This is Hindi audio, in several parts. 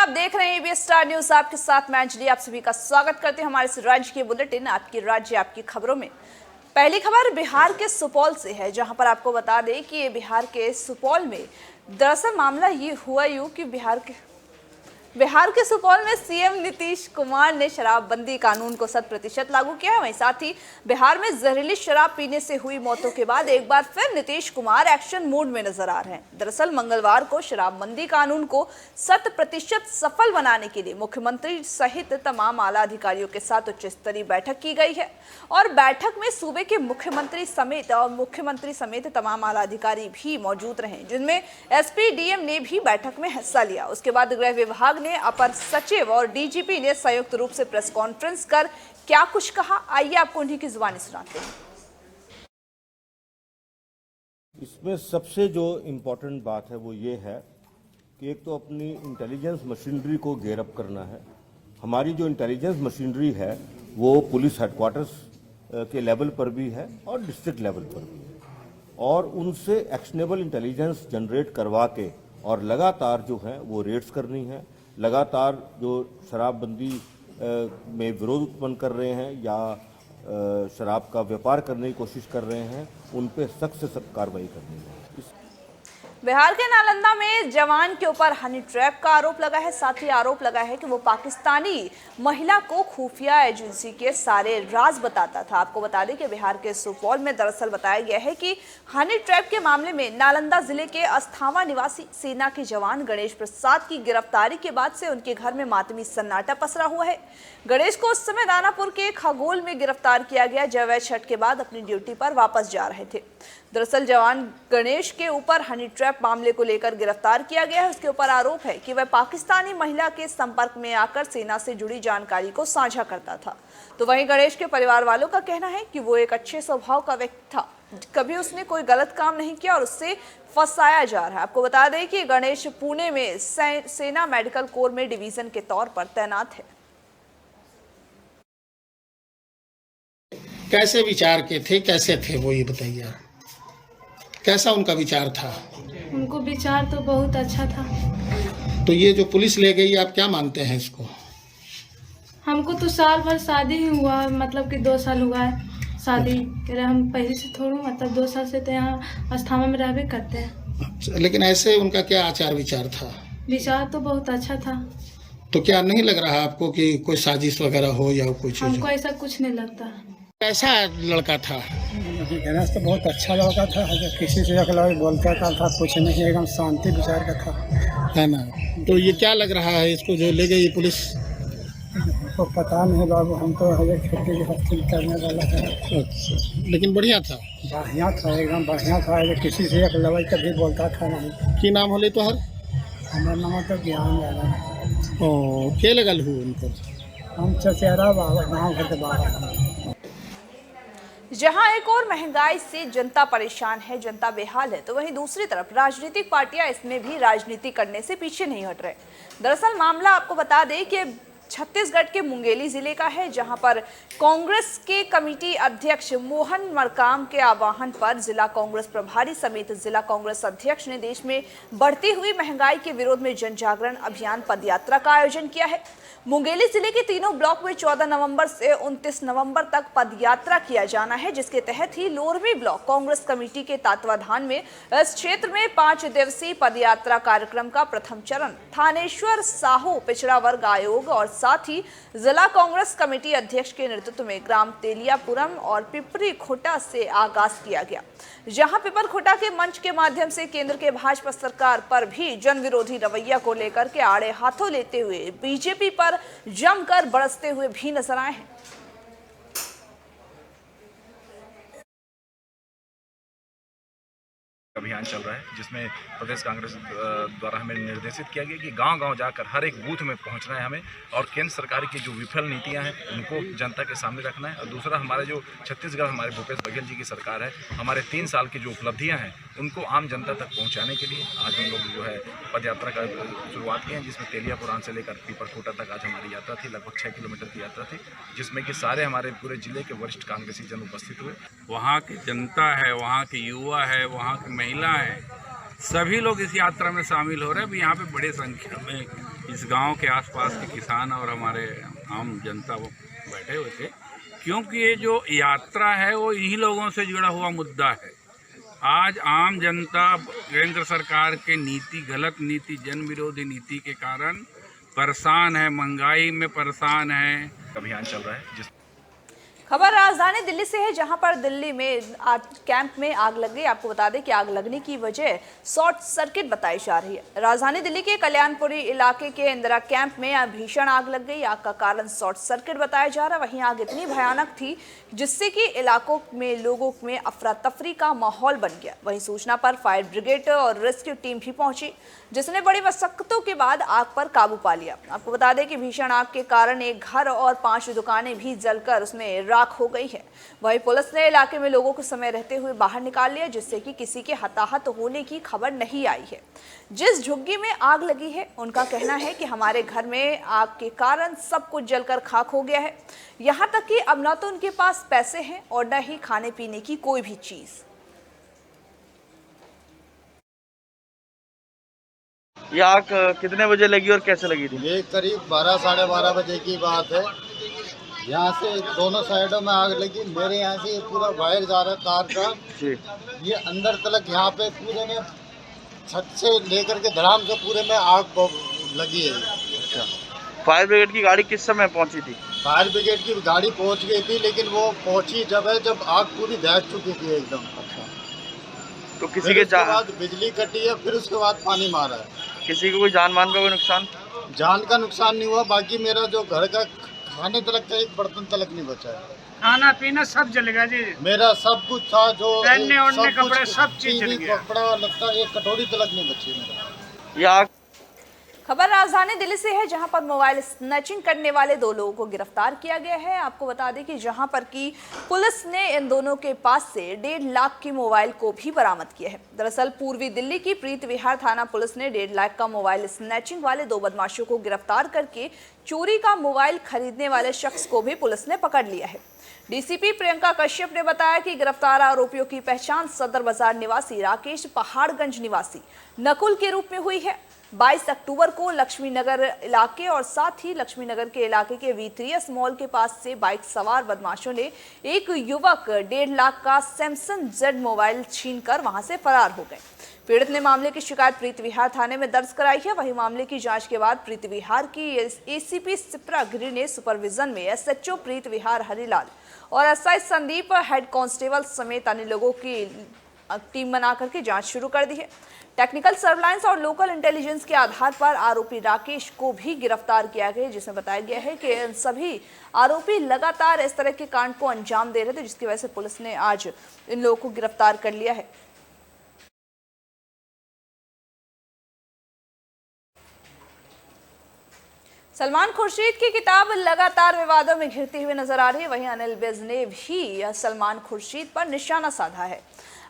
आप देख रहे हैं एबीएस स्टार न्यूज। आपके साथ मैं अंजलि, आप सभी का स्वागत करते हैं हमारे इस राज्य के बुलेटिन आपकी राज्य आपकी खबरों में। पहली खबर बिहार के सुपौल से है, जहां पर आपको बता दें कि ये बिहार के सुपौल में दरअसल मामला ये हुआ यूं कि बिहार के सुपौल में सीएम नीतीश कुमार ने शराबबंदी कानून को 100% लागू किया है। वहीं साथ ही बिहार में जहरीली शराब पीने से हुई मौतों के बाद एक बार फिर नीतीश कुमार एक्शन मूड में नजर आ रहे हैं। दरअसल मंगलवार को शराबबंदी कानून को 100% सफल बनाने के लिए मुख्यमंत्री सहित तमाम आला अधिकारियों के साथ उच्च स्तरीय बैठक की गई है और बैठक में सूबे के मुख्यमंत्री समेत तमाम आला अधिकारी भी मौजूद रहे, जिनमें एसपी डीएम ने भी बैठक में हिस्सा लिया। उसके बाद गृह विभाग ने अपर सचिव और डीजीपी ने संयुक्त रूप से प्रेस कॉन्फ्रेंस कर क्या कुछ कहा, आइए आपको उन्हीं की जुबानी सुनाते हैं। इसमें सबसे जो इम्पोर्टेंट बात है वो ये है कि एक तो अपनी इंटेलिजेंस मशीनरी को गेयर अप करना है। हमारी जो इंटेलिजेंस मशीनरी है वो पुलिस हेडक्वार्टर्स के लेवल पर भी है और डिस्ट्रिक्ट लेवल पर भी है, और उनसे एक्शनेबल इंटेलिजेंस जनरेट करवा के और लगातार जो है वो रेड्स करनी है। लगातार जो शराबबंदी में विरोध उत्पन्न कर रहे हैं या शराब का व्यापार करने की कोशिश कर रहे हैं, उन पे सख्त से सख्त कार्रवाई करनी है। बिहार के नालंदा में जवान के ऊपर हनी ट्रैप का आरोप लगा है। साथ ही आरोप लगा है कि वो पाकिस्तानी महिला को खुफिया एजेंसी के सारे राज बताता था। आपको बता दें कि बिहार के सुपौल में दरअसल बताया गया है कि हनी ट्रैप के मामले में नालंदा जिले के अस्थावा निवासी सेना के जवान गणेश प्रसाद की गिरफ्तारी के बाद से उनके घर में मातमी सन्नाटा पसरा हुआ है। गणेश को उस समय दानापुर के खगोल में गिरफ्तार किया गया, जब वह छठ के बाद अपनी ड्यूटी पर वापस जा रहे थे। दरअसल जवान गणेश के ऊपर हनी ट्रैप मामले को लेकर गिरफ्तार किया गया है। उसके ऊपर आरोप है कि वह पाकिस्तानी महिला के संपर्क में आकर सेना से जुड़ी जानकारी को साझा करता था। तो वहीं गणेश के परिवार वालों का कहना है कि वो एक अच्छे स्वभाव का व्यक्ति था, कभी उसने कोई गलत काम नहीं किया और उससे फंसाया जा रहा है। आपको बता दें कि गणेश पुणे में सेना मेडिकल कोर में डिवीजन के तौर पर तैनात है। कैसे विचार के थे, कैसे थे वो ये बताइए, कैसा उनका विचार था? उनको विचार तो बहुत अच्छा था। तो ये जो पुलिस ले गई, आप क्या मानते हैं इसको? हमको तो साल भर शादी ही हुआ, मतलब कि 2 साल हुआ है शादी करे। हम पहले से थोड़ा, मतलब 2 साल से तो यहाँ अस्थामा में रहबे करते हैं। अच्छा, लेकिन ऐसे उनका क्या आचार विचार था? विचार तो बहुत अच्छा था। तो क्या नहीं लग रहा आपको कि कोई साजिश वगैरह हो या कुछ? हमको ऐसा कुछ नहीं लगता। कैसा लड़का था? गणेश तो बहुत अच्छा लड़का था, किसी से अकेला बोलता था, कुछ नहीं, एकदम शांति विचार का था, है ना? तो ये क्या लग रहा है इसको जो ले गई पुलिस? हमको पता नहीं बाबू, हम तो हर खेती की करने वाला है। अच्छा, लेकिन बढ़िया था? बढ़िया था, एकदम बढ़िया था, किसी से अकेला कभी बोलता था नहीं। की नाम होले तो हर? हमारा नाम तो ज्ञान लगा। ओ, क्या लगल हूँ उनको? हम चचेरा बाबा, गाँव घर के बाबा। जहां एक और महंगाई से जनता परेशान है, जनता बेहाल है, तो वहीं दूसरी तरफ राजनीतिक पार्टियां इसमें भी राजनीति करने से पीछे नहीं हट रहे। दरअसल मामला आपको बता दें कि छत्तीसगढ़ के मुंगेली जिले का है, जहां पर कांग्रेस के कमेटी अध्यक्ष मोहन मरकाम के आह्वान पर जिला कांग्रेस प्रभारी समेत जिला कांग्रेस अध्यक्ष ने देश में बढ़ती हुई महंगाई के विरोध में जन जागरण अभियान पदयात्रा का आयोजन किया है। मुंगेली जिले के तीनों ब्लॉक में 14 नवंबर से 29 नवंबर तक पदयात्रा किया जाना है, जिसके तहत ही लोरमी ब्लॉक कांग्रेस कमेटी के तत्वाधान में इस क्षेत्र में 5 दिवसीय पदयात्रा कार्यक्रम का प्रथम चरण थानेश्वर साहू पिछड़ा वर्ग आयोग और साथ ही जिला कांग्रेस कमेटी अध्यक्ष के नेतृत्व में ग्राम तेलियापुरम और पिपरी खोटा से आगाज किया गया, जहां पिपर खोटा के मंच के माध्यम से केंद्र के भाजपा सरकार पर भी जन विरोधी रवैया को लेकर के आड़े हाथों लेते हुए बीजेपी पर जमकर बरसते हुए भी नजर आए हैं। अभियान चल रहा है, जिसमें प्रदेश कांग्रेस द्वारा हमें निर्देशित किया गया कि गांव-गांव जाकर हर एक बूथ में पहुंचना है हमें, और केंद्र सरकार की जो विफल नीतियां हैं उनको जनता के सामने रखना है। और दूसरा, हमारे जो छत्तीसगढ़ हमारे भूपेश बघेल जी की सरकार है, हमारे 3 साल की जो उपलब्धियां हैं उनको आम जनता तक पहुँचाने के लिए आज हम लोग जो है पदयात्रा का शुरुआत की है, जिसमें तेलियापुरान से लेकर पीपरकोटा तक आज हमारी यात्रा थी। लगभग 6 किलोमीटर की यात्रा थी, जिसमें कि सारे हमारे पूरे जिले के वरिष्ठ कांग्रेसी जन उपस्थित हुए। वहाँ की जनता है, वहाँ के युवा है, वहाँ की महिला है, सभी लोग इस यात्रा में शामिल हो रहे हैं। यहाँ पे बड़े संख्या में इस गांव के आसपास के किसान और हमारे आम जनता वो बैठे हुए थे, क्योंकि ये जो यात्रा है वो इन्हीं लोगों से जुड़ा हुआ मुद्दा है। आज आम जनता केंद्र सरकार के नीति, गलत नीति, जन विरोधी नीति के कारण परेशान है, महंगाई में परेशान है। अभियान चल रहा है जिस खबर राजधानी दिल्ली से है, जहां पर दिल्ली में कैंप में आग लग गई। आपको बता दें कि आग लगने की वजह शॉर्ट सर्किट बताई जा रही है। राजधानी दिल्ली के कल्याणपुरी इलाके के इंदिरा कैंप में भीषण आग लग गई। आग का कारण शॉर्ट सर्किट बताया जा रहा है। वहीं आग इतनी भयानक थी जिससे कि इलाकों में लोगों में अफरा तफरी का माहौल बन गया। वहीं सूचना पर फायर ब्रिगेड और रेस्क्यू टीम भी पहुंची, जिसने बड़ी मशक्कतों के बाद आग पर काबू पा लिया। आपको बता दें कि भीषण आग के कारण एक घर और 5 दुकानें भी जलकर उसमें राख हो गई है। वहीं पुलिस ने इलाके में लोगों को समय रहते हुए बाहर निकाल लिया, जिससे कि किसी के हताहत होने की खबर नहीं आई है। जिस झुग्गी में आग लगी है उनका कहना है कि हमारे घर में आग के कारण सब कुछ जलकर खाक हो गया है। यहाँ तक कि अब न तो उनके पास पैसे हैं और न ही खाने पीने की कोई भी चीज। ये आग कितने बजे लगी और कैसे लगी थी? ये करीब 12 साढ़े 12 बजे की बात है। यहाँ से दोनों साइडों में आग लगी। मेरे यहाँ से पूरा वायर जा रहा है तार का जी। ये अंदर तलक यहाँ पे पूरे में छत से लेकर के धड़ाम से पूरे में आग लगी है। अच्छा, फायर ब्रिगेड की गाड़ी किस समय पहुँची थी? फायर ब्रिगेड की गाड़ी पहुँच गई थी, लेकिन वो पहुँची जब आग पूरी दहक चुकी थी एकदम। अच्छा, तो किसी के बाद बिजली कटी है, फिर उसके बाद पानी मारा है। किसी को कोई जान मान का कोई नुकसान? जान का नुकसान नहीं हुआ। बाकी मेरा जो घर का खाने तलक का एक बर्तन तलक नहीं बचा है। खाना पीना सब जल गया जी। मेरा सब कुछ था, जो पहनने ओढ़ने कपड़े सब चीज जल गया। कपड़ा लगता, एक कटोरी तलक नहीं बची मेरा। ये आग खबर राजधानी दिल्ली से है, जहां पर मोबाइल स्नैचिंग करने वाले 2 लोगों को गिरफ्तार किया गया है। आपको बता दें कि जहां पर की पुलिस ने इन दोनों के पास से 1.5 लाख की मोबाइल को भी बरामद किया है। दरअसल पूर्वी दिल्ली की प्रीत विहार थाना पुलिस ने 1.5 लाख का मोबाइल स्नैचिंग वाले 2 बदमाशों को गिरफ्तार करके चोरी का मोबाइल खरीदने वाले शख्स को भी पुलिस ने पकड़ लिया है। डीसीपी प्रियंका कश्यप ने बताया कि गिरफ्तार आरोपियों की पहचान सदर बाजार निवासी राकेश, पहाड़गंज निवासी नकुल के रूप में हुई है। 22 अक्टूबर को लक्ष्मी नगर इलाके और साथ ही लक्ष्मी नगर के इलाके के V3S मॉल के पास से बाइक सवार बदमाशों ने एक युवक 1.5 लाख का सैमसंग Z मोबाइल छीनकर वहां से फरार हो गए। पीड़ित ने मामले की शिकायत प्रीत विहार थाने में दर्ज कराई है। वहीं मामले की जांच के बाद प्रीत विहार की एसीपी सिप्रा गिरी ने सुपरविजन में SHO प्रीत विहार हरिलाल और SI संदीप, हेड कांस्टेबल समेत अन्य लोगों की टीम बना करके जांच शुरू कर दी है। टेक्निकल सर्विलांस और लोकल इंटेलिजेंस के आधार पर आरोपी राकेश को भी गिरफ्तार किया गया, जिसमें बताया गया है कि इन सभी आरोपी लगातार इस तरह के कांड को अंजाम दे रहे थे, जिसकी वजह से पुलिस ने आज इन लोगों को गिरफ्तार कर लिया है। सलमान खुर्शीद की किताब लगातार विवादों में घिरती हुई नजर आ रही है। वहीं अनिल विज ने भी सलमान खुर्शीद पर निशाना साधा है।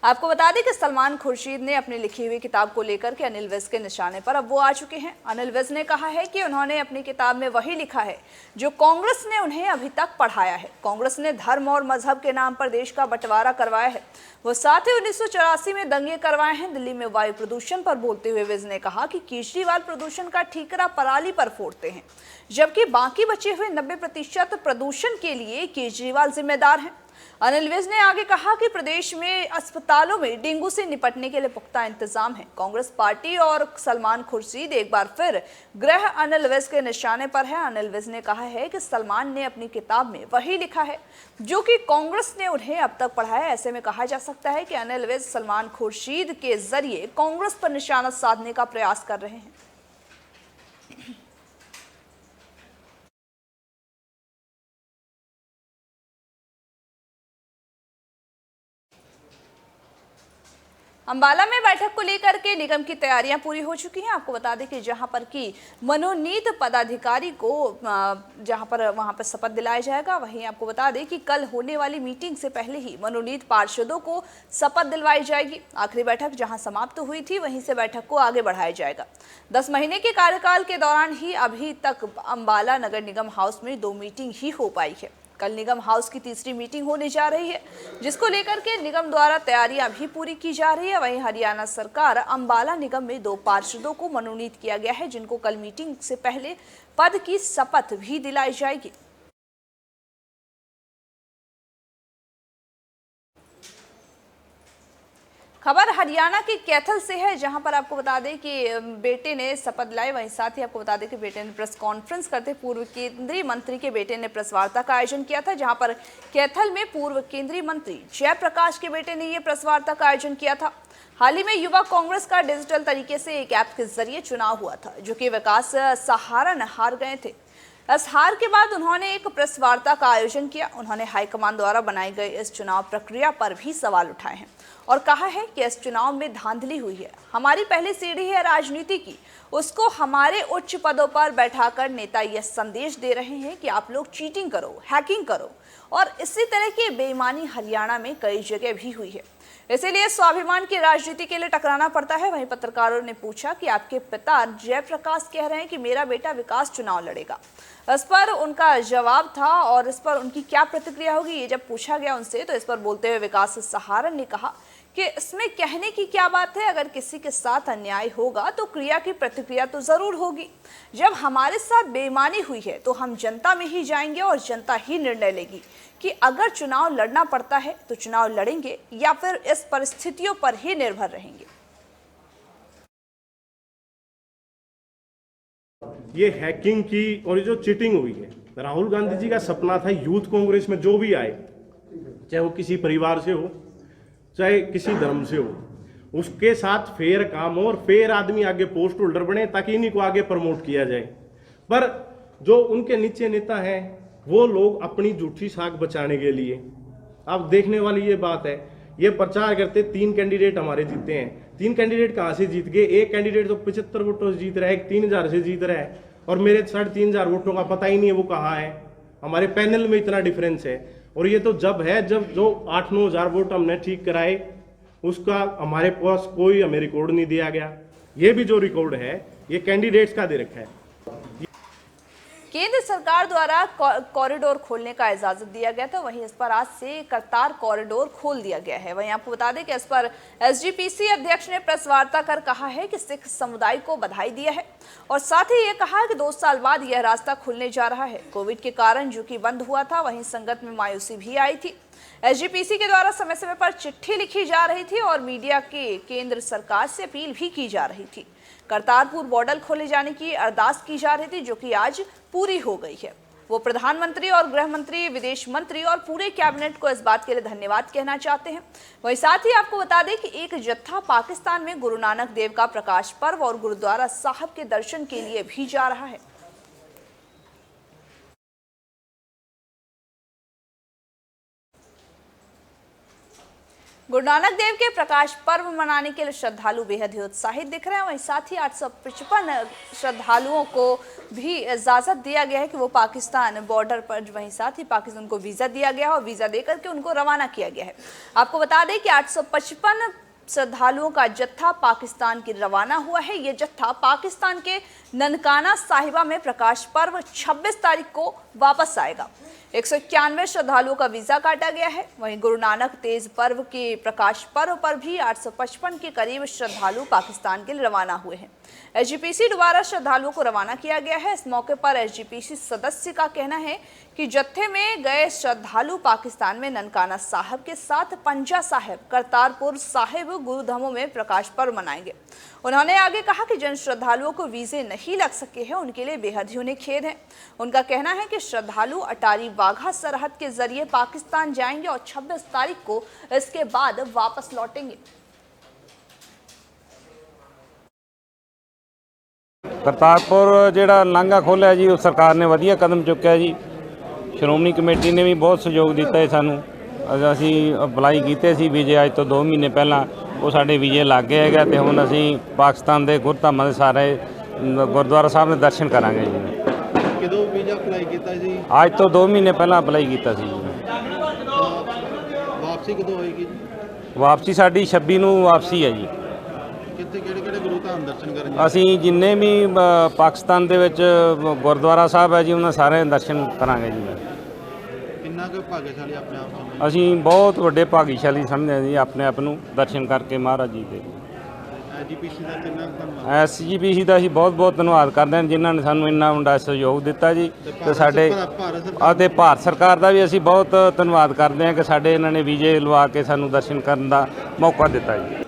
आपको बता दें कि सलमान खुर्शीद ने अपनी लिखी हुई किताब को लेकर के अनिल विज के निशाने पर अब वो आ चुके हैं। अनिल विज ने कहा है कि उन्होंने अपनी किताब में वही लिखा है जो कांग्रेस ने उन्हें अभी तक पढ़ाया है। कांग्रेस ने धर्म और मजहब के नाम पर देश का बंटवारा करवाया है। वो साथ ही 1984 में दंगे करवाए हैं। दिल्ली में वायु प्रदूषण पर बोलते हुए विज ने कहा कि केजरीवाल प्रदूषण का ठीकरा पराली पर फोड़ते हैं, जबकि बाकी बचे हुए 90% प्रदूषण के लिए केजरीवाल जिम्मेदार हैं। अनिल विज ने आगे कहा कि प्रदेश में अस्पतालों में डेंगू से निपटने के लिए पुख्ता इंतजाम है। कांग्रेस पार्टी और सलमान खुर्शीद एक बार फिर गृह अनिल विज के निशाने पर है। अनिल विज ने कहा है कि सलमान ने अपनी किताब में वही लिखा है जो कि कांग्रेस ने उन्हें अब तक पढ़ाया है। ऐसे में कहा जा सकता है कि अनिल विज सलमान खुर्शीद के जरिए कांग्रेस पर निशाना साधने का प्रयास कर रहे हैं। अंबाला में बैठक को लेकर के निगम की तैयारियां पूरी हो चुकी हैं। आपको बता दें कि जहां पर की मनोनीत पदाधिकारी को वहां पर शपथ दिलाया जाएगा। वहीं आपको बता दें कि कल होने वाली मीटिंग से पहले ही मनोनीत पार्षदों को शपथ दिलवाई जाएगी। आखिरी बैठक जहां समाप्त हुई थी वहीं से बैठक को आगे बढ़ाया जाएगा। 10 महीने के कार्यकाल के दौरान ही अभी तक अंबाला नगर निगम हाउस में 2 मीटिंग ही हो पाई है। कल निगम हाउस की तीसरी मीटिंग होने जा रही है, जिसको लेकर के निगम द्वारा तैयारियां भी पूरी की जा रही है। वहीं हरियाणा सरकार अंबाला निगम में 2 पार्षदों को मनोनीत किया गया है, जिनको कल मीटिंग से पहले पद की शपथ भी दिलाई जाएगी। खबर हरियाणा के कैथल से है, जहां पर आपको बता दें कि बेटे ने शपथ लाई। वहीं साथ ही आपको बता दें कि बेटे ने प्रेस कॉन्फ्रेंस करते पूर्व केंद्रीय मंत्री के बेटे ने प्रेस वार्ता का आयोजन किया था, जहां पर कैथल में पूर्व केंद्रीय मंत्री जयप्रकाश के बेटे ने यह प्रेस वार्ता का आयोजन किया था। हाल ही में युवा कांग्रेस का डिजिटल तरीके से एक ऐप के जरिए चुनाव हुआ था, जो कि विकास सहारण हार गए थे। इस हार के बाद उन्होंने एक प्रेस वार्ता का आयोजन किया। उन्होंने हाईकमान द्वारा बनाई गई इस चुनाव प्रक्रिया पर भी सवाल उठाए हैं और कहा है कि इस चुनाव में धांधली हुई है। हमारी पहली सीढ़ी है राजनीति की, उसको हमारे उच्च पदों पर बैठाकर नेता यह संदेश दे रहे हैं कि आप लोग चीटिंग करो, हैकिंग करो, और इसी तरह की बेईमानी हरियाणा में कई जगह भी हुई है। इसीलिए स्वाभिमान की राजनीति के लिए टकराना पड़ता है। वहीं पत्रकारों ने पूछा कि आपके पिता जयप्रकाश कह रहे हैं कि मेरा बेटा विकास चुनाव लड़ेगा। इस पर उनका जवाब था और इस पर उनकी क्या प्रतिक्रिया होगी, ये जब पूछा गया उनसे, तो इस पर बोलते हुए विकास सहारण ने कहा कि इसमें कहने की क्या बात है, अगर किसी के साथ अन्याय होगा तो क्रिया की प्रतिक्रिया तो जरूर होगी। जब हमारे साथ बेईमानी हुई है तो हम जनता में ही जाएंगे और जनता ही निर्णय लेगी कि अगर चुनाव लड़ना पड़ता है तो चुनाव लड़ेंगे या फिर इस परिस्थितियों पर ही निर्भर रहेंगे। ये हैकिंग की और ये जो चीटिंग हुई है, राहुल गांधी जी का सपना था यूथ कांग्रेस में जो भी आए, चाहे वो किसी परिवार से हो चाहे किसी धर्म से हो, उसके साथ फेयर काम हो और फेयर आदमी आगे पोस्ट होल्डर बने ताकि इन्हीं को आगे प्रमोट किया जाए। पर जो उनके नीचे नेता हैं वो लोग अपनी झूठी साख बचाने के लिए, अब देखने वाली ये बात है, ये प्रचार करते 3 कैंडिडेट हमारे जीते हैं। 3 कैंडिडेट कहाँ से जीत गए? एक कैंडिडेट तो 75 वोटों से जीत रहा है, 3000 से जीत रहा है, और मेरे 3500 वोटों का पता ही नहीं है वो कहाँ है। हमारे पैनल में इतना डिफरेंस है। और ये तो जब जो 8-9 हज़ार वोट हमने ठीक कराए उसका हमारे पास कोई हमें रिकॉर्ड नहीं दिया गया। ये भी जो रिकॉर्ड है ये कैंडिडेट्स का दे रखा है। केंद्र सरकार द्वारा कॉरिडोर खोलने का इजाजत दिया गया था, वहीं इस पर आज से करतार कॉरिडोर खोल दिया गया है। वहीं आपको बता दें कि इस पर एसजीपीसी अध्यक्ष ने प्रेस वार्ता कर कहा है कि सिख समुदाय को बधाई दिया है और साथ ही ये कहा कि 2 साल बाद यह रास्ता खुलने जा रहा है। कोविड के कारण जो कि बंद हुआ था, वहीं संगत में मायूसी भी आई थी। एसजीपीसी के द्वारा समय समय पर चिट्ठी लिखी जा रही थी और मीडिया के केंद्र सरकार से अपील भी की जा रही थी। करतारपुर बॉर्डर खोले जाने की अरदास की जा रही थी, जो कि आज पूरी हो गई है। वो प्रधानमंत्री और गृह मंत्री, विदेश मंत्री और पूरे कैबिनेट को इस बात के लिए धन्यवाद कहना चाहते हैं। वहीं साथ ही आपको बता दें कि एक जत्था पाकिस्तान में गुरु नानक देव का प्रकाश पर्व और गुरुद्वारा साहब के दर्शन के लिए भी जा रहा है। गुरु नानक देव के प्रकाश पर्व मनाने के लिए श्रद्धालु बेहद ही उत्साहित दिख रहे हैं। वहीं साथ ही 855 श्रद्धालुओं को भी इजाजत दिया गया है कि वो पाकिस्तान बॉर्डर पर, वहीं साथ ही पाकिस्तान उनको वीजा दिया गया है और वीजा देकर के उनको रवाना किया गया है। आपको बता दें कि 855 श्रद्धालुओं का जत्था पाकिस्तान की रवाना हुआ है। ये जत्था पाकिस्तान के ननकाना साहिबा में प्रकाश पर्व 26 तारीख को वापस आएगा। 191 श्रद्धालुओं का वीजा काटा गया है। वहीं गुरु नानक तेज पर्व के प्रकाश पर्व पर भी 855 के करीब श्रद्धालु पाकिस्तान के लिए रवाना हुए हैं। एसजीपीसी द्वारा श्रद्धालुओं को रवाना किया गया है। इस मौके पर एसजीपीसी सदस्य का कहना है कि जत्थे में गए श्रद्धालु पाकिस्तान में ननकाना साहब के साथ पंजा साहिब, करतारपुर साहिब गुरुधामों में प्रकाश पर्व मनाएंगे। उन्होंने आगे कहा कि जिन श्रद्धालुओं को वीजे नहीं लग सके हैं उनके लिए बेहद ही उन्हें खेद है। उनका कहना है कि श्रद्धालु अटारी वाघा सरहद के जरिए पाकिस्तान जाएंगे और 26 तारीख को इसके बाद वापस लौटेंगे। करतारपुर ਜਿਹੜਾ ਲਾਂਘਾ ਖੋਲ੍ਹਿਆ ਜੀ, ਉਹ ਸਰਕਾਰ ਨੇ ਵਧੀਆ ਕਦਮ ਚੁੱਕਿਆ ਜੀ। ਸ਼੍ਰੋਮਣੀ ਕਮੇਟੀ ਨੇ ਵੀ ਬਹੁਤ ਸਹਿਯੋਗ ਦਿੱਤਾ ਹੈ ਸਾਨੂੰ। ਅਸੀਂ ਅਪਲਾਈ ਕੀਤੇ ਸੀ ਵੀਜ਼ੇ ਅੱਜ ਤੋਂ 2 ਮਹੀਨੇ ਪਹਿਲਾਂ, ਉਹ ਸਾਡੇ ਵੀਜ਼ੇ ਲੱਗ ਗਏ ਹੈਗਾ ਤੇ ਹੁਣ ਅਸੀਂ ਪਾਕਿਸਤਾਨ ਦੇ ਗੁਰਧਾਮਾਂ ਦੇ ਸਾਰੇ ਗੁਰਦੁਆਰਾ ਸਾਹਿਬ ਦੇ ਦਰਸ਼ਨ ਕਰਾਂਗੇ ਜੀ। ਕਦੋਂ ਵੀਜ਼ਾ ਅਪਲਾਈ ਕੀਤਾ ਜੀ? ਅੱਜ ਤੋਂ 2 ਮਹੀਨੇ ਪਹਿਲਾਂ ਅਪਲਾਈ ਕੀਤਾ ਸੀ ਜੀ। ਵਾਪਸੀ ਕਦੋਂ ਹੋਏਗੀ ਜੀ? ਵਾਪਸੀ ਸਾਡੀ 26 ਨੂੰ ਵਾਪਸੀ ਹੈ ਜੀ। ਕਿੱਥੇ ਕਿਹੜੇ ਗੁਰੂ ਧਾਮ ਦਰਸ਼ਨ ਕਰਨ? ਅਸੀਂ ਜਿੰਨੇ ਵੀ ਪਾਕਿਸਤਾਨ ਦੇ ਵਿੱਚ ਗੁਰਦੁਆਰਾ ਸਾਹਿਬ ਹੈ ਜੀ ਉਹਨਾਂ ਸਾਰੇ ਦਰਸ਼ਨ ਕਰਾਂਗੇ ਜੀ। ਭਾਗਸ਼ਾਲੀ ਆਪਣੇ ਆਪ ਸਮਝਦੇ ਅਸੀਂ ਬਹੁਤ ਵੱਡੇ ਭਾਗੀਸ਼ਾਲੀ ਸਮਝਦੇ ਹਾਂ ਜੀ ਆਪਣੇ ਆਪ ਨੂੰ ਦਰਸ਼ਨ ਕਰਕੇ ਮਹਾਰਾਜ ਜੀ ਦੇ। ਐਜੀਪੀਸੀ ਦਾ ਕਿੰਨਾ ਧੰਨਵਾਦ। ਐਸਜੀਪੀਸੀ ਦਾ ਅਸੀਂ ਬਹੁਤ ਬਹੁਤ ਧੰਨਵਾਦ ਕਰਦੇ ਹਾਂ ਜਿਨ੍ਹਾਂ ਨੇ ਸਾਨੂੰ ਇੰਨਾ ਵੱਡਾ ਸਹਿਯੋਗ ਦਿੱਤਾ ਜੀ ਤੇ ਸਾਡੇ ਅਤੇ ਭਾਰਤ ਸਰਕਾਰ ਦਾ ਵੀ ਅਸੀਂ ਬਹੁਤ ਧੰਨਵਾਦ ਕਰਦੇ ਹਾਂ ਕਿ ਸਾਡੇ ਇਹਨਾਂ ਨੇ ਵੀਜ਼ੇ ਲਵਾ ਕੇ ਸਾਨੂੰ ਦਰਸ਼ਨ ਕਰਨ ਦਾ ਮੌਕਾ ਦਿੱਤਾ ਜੀ।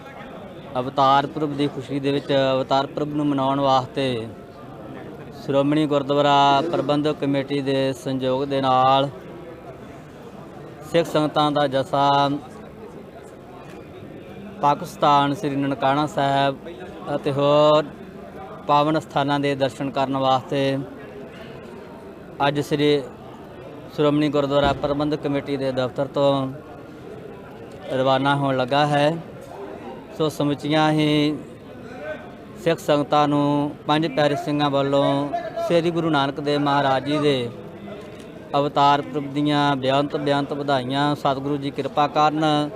ਅਵਤਾਰ ਪੁਰਬ ਦੀ ਖੁਸ਼ੀ ਦੇ ਵਿੱਚ ਅਵਤਾਰ ਪੁਰਬ ਨੂੰ ਮਨਾਉਣ ਵਾਸਤੇ ਸ਼੍ਰੋਮਣੀ ਗੁਰਦੁਆਰਾ ਪ੍ਰਬੰਧਕ ਕਮੇਟੀ ਦੇ ਸੰਯੋਗ ਦੇ ਨਾਲ ਸਿੱਖ ਸੰਗਤਾਂ ਦਾ ਜਥਾ ਪਾਕਿਸਤਾਨ ਸ੍ਰੀ ਨਨਕਾਣਾ ਸਾਹਿਬ ਅਤੇ ਹੋਰ ਪਾਵਨ ਸਥਾਨਾਂ ਦੇ ਦਰਸ਼ਨ ਕਰਨ ਵਾਸਤੇ ਅੱਜ ਸ਼੍ਰੋਮਣੀ ਗੁਰਦੁਆਰਾ ਪ੍ਰਬੰਧਕ ਕਮੇਟੀ ਦੇ ਦਫ਼ਤਰ ਤੋਂ ਰਵਾਨਾ ਹੋਣ ਲੱਗਾ ਹੈ। ਸੋ ਸਮੁੱਚੀਆਂ ਹੀ ਸਿੱਖ ਸੰਗਤਾਂ ਨੂੰ ਪੰਜ ਪਿਆਰੇ ਸਿੰਘਾਂ ਵੱਲੋਂ ਸ੍ਰੀ ਗੁਰੂ ਨਾਨਕ ਦੇਵ ਮਹਾਰਾਜ ਜੀ ਦੇ ਅਵਤਾਰ ਪੁਰਬ ਦੀਆਂ ਬੇਅੰਤ ਵਧਾਈਆਂ। ਸਤਿਗੁਰੂ ਜੀ ਕਿਰਪਾ ਕਰਨ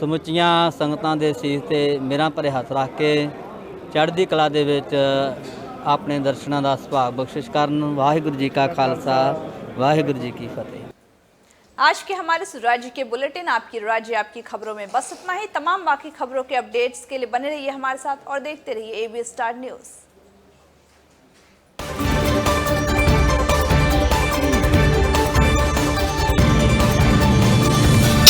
ਸਮੁੱਚੀਆਂ ਸੰਗਤਾਂ ਦੇ ਸੀਸ ਤੇ ਮੇਰਾ ਭਰੇ ਹੱਥ ਰੱਖ ਕੇ ਚੜ੍ਹਦੀ ਕਲਾ ਦੇ ਵਿੱਚ ਆਪਣੇ ਦਰਸ਼ਨਾਂ ਦਾ ਸੁਭਾਗ ਬਖਸ਼ਿਸ਼ ਕਰਨ। ਵਾਹਿਗੁਰੂ ਜੀ ਕਾ ਖਾਲਸਾ वाहिगुरु जी की फतेह। आज के हमारे राज्य के बुलेटिन आपकी राज्य आपकी खबरों में बस इतना ही। तमाम बाकी खबरों के अपडेट्स के लिए बने रहिए हमारे साथ और देखते रहिए AB स्टार न्यूज़।